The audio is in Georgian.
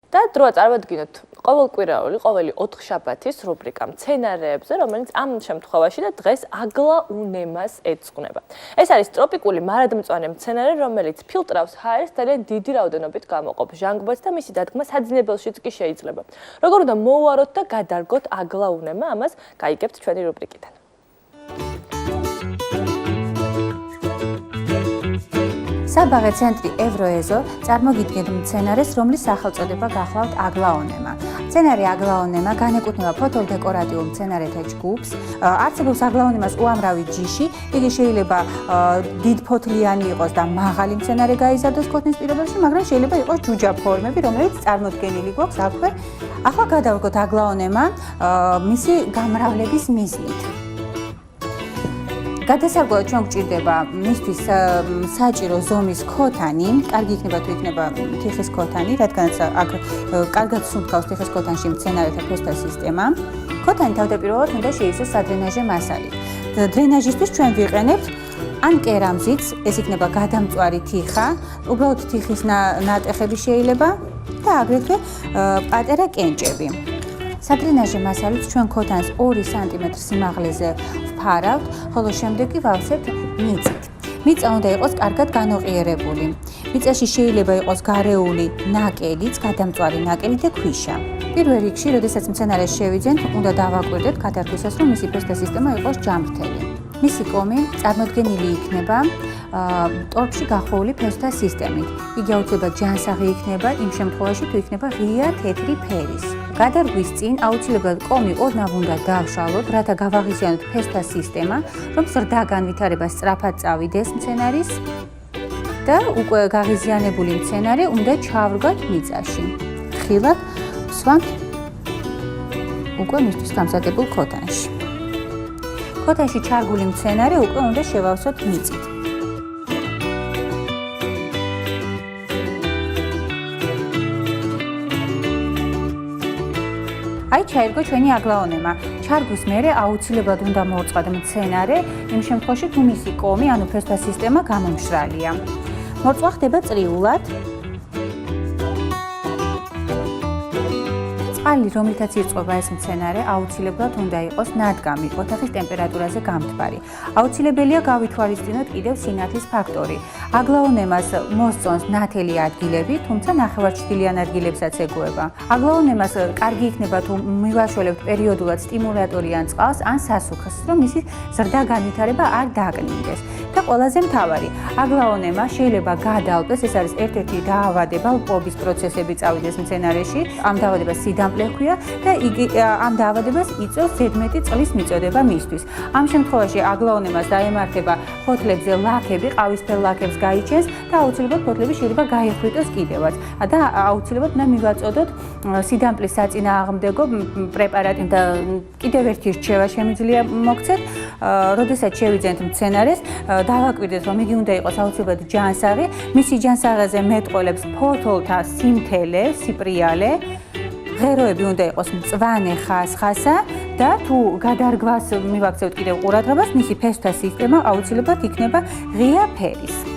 და დროა წარმოვიდგინოთ ყოველკვირეული, ყოველი 4 შაბათის რუბრიკა მცენარეებზე, რომელიც ამ შემთხვევაში და დღეს აგლაუნემას ეძღვნება. ეს არის ტროპიკული მარადმწვანე მცენარე, რომელიც ფილტრავს ჰაერს ძალიან დიდი რაოდენობით გამოყოფ ჟანგბადს და მისი დადგმა საძინებელშიც კი შეიძლება. როგორ უნდა მოვუაროთ და გადარგოთ აგლაუნემა, ამას გაიგებთ ჩვენი რუბრიკიდან. საბაღე ცენტრი ევროეზო წარმოგიდგენთ მცენარეს, რომლის სახელწოდება გახლავთ აგლაუნემა. მცენარე აგლაუნემა განეკუთვნება ფოთოლდეკორატიულ მცენარეთა ჯგუფს. არსებობს აგლაუნემას უამრავი ჯიში, იგი შეიძლება დიდფოთლიანი იყოს და მაღალი მცენარე გაიზარდოს ქოთნის პირობებში, მაგრამ შეიძლება იყოს ჯუჯა ფორმები, რომელიც წარმოდგენილი გვაქვს აქვე. ახლა გადავდგოთ აგლაუნემა მისი გამრავლების მიზნით. გადასარკვევად ჩვენ გვჭირდება მისთვის საჭირო ზომის ქოთანი, კარგი იქნება თუ იქნება თიხის ქოთანი, რადგანაც აქ კარგად სუნთქავს თიხის ქოთანში მცენარეთა ფესთა სისტემა. ქოთანი თავდაპირველად უნდა შეიცვალოს სადრენაჟე მასალით. დრენაჟისთვის ჩვენ ვიყენებთ ან კერამზიც, ეს იქნება გადამწვარი თიხა, უბრალოდ თიხის ნატეხები შეიძლება და აგრეთვე პატარა კენჭები. სადრენაჟე მასალით ჩვენ ქოთანს 2 სანტიმეტრის სიმაღლეზე ვფარავთ, ხოლო შემდეგ კი ვავსებთ მიწით. მიწა უნდა იყოს კარგად განოყიერებული. მიწაში შეიძლება იყოს გარეული ნაკელიც, გადამწვარი ნაკელი და ქვიშა. პირველ რიგში, როდესაც მცენარეს შევიძენთ, უნდა დავაკვირდეთ გადარგვისას, რომ მისი ფესთა სისტემა იყოს ჯამრთელი. მისი კომი წარმოდგენილი იქნება ტორფში გახვეული ფესთა სისტემით. იგი აუცილებლად ჯანსაღი იქნება იმ შემთხვევაში, თუ იქნება ღია თეთრი ფერის. გადარგვის წინ აუცილებლად კომი ოდნავ უნდა დავშალოთ, რათა გავაღიზიანოთ ფესთა სისტემა, რომ ზრდა განვითარება სწრაფად წავიდეს მცენარის და უკვე გაღიზიანებული მცენარე უნდა ჩავრგოთ მიწაში. ხილად ვსვამთ უკვე მისთვის გამზადებულ ქოთანში. ქოთანში ჩარგული მცენარე უკვე უნდა შევავსოთ მიწით. აი ჩაირგო ჩვენი აგლაუნემა. ჩარგვის მერე აუცილებლად უნდა მოვწყოთ მცენარე, იმ შემთხვევაში თუ მისი კომი, ანუ ფესთა სისტემა გამომშრალია. მორწვა ხდება წრიულად. წყალი, რომლითაც ირწყვება ეს მცენარე, აუცილებლად უნდა იყოს ნადგამი, ოთახის ტემპერატურაზე გამთბარი. აუცილებელია გავითვალისწინოთ კიდევ სინათლის ფაქტორი. აგლაუნემას მოსწონს ნათელი ადგილები, თუმცა ნახევარჩრდილიან ადგილებსაც ეგუება. აგლაუნემას კარგი იქნება თუ მივაშველებთ პერიოდულად სტიმულატორიან წყალს ან სასუქს, რომ მისი ზრდა განვითარება არ დაკნინდეს. და ყველაზე მთავარი, აგლაუნემა შეიძლება გადაალყოს, ეს არის ერთ-ერთი დაავადება, ლპობის პროცესები წავიდეს მცენარეში, ამ დაავადებას სიდამპლე ჰქვია და იგი ამ დაავადებას იწვევს ზედმეტი წყლის მიწოდება მისთვის. ამ შემთხვევაში აგლაუნემას დაემართება ფოთლებზე ლაქები, ყავისფერ ლაქებს გაიჩენს და აუცილებლად ფოთლები შეიძლება გაიხვიტოს კიდევაც. და აუცილებლად უნდა მივაწოდოთ სიდამპლის საწინააღმდეგო პრეპარატი და კიდევ ერთი რჩევა შემიძლია მოგცეთ, როდესაც შევიძენთ მცენარეს, დავაკვირდეთ, რომ იგი უნდა იყოს აუცილებლად ჯანსაღი, მისი ჯანსაღაზე მეტყველებს ფოთოლთა სიმთელე, სიპრიალე, ღეროები უნდა იყოს მწვანე ხასხასა და თუ გადარგვას მივაქცევთ კიდევ ყურადღებას, მისი ფესთა სისტემა აუცილებლად იქნება ღია ფერის.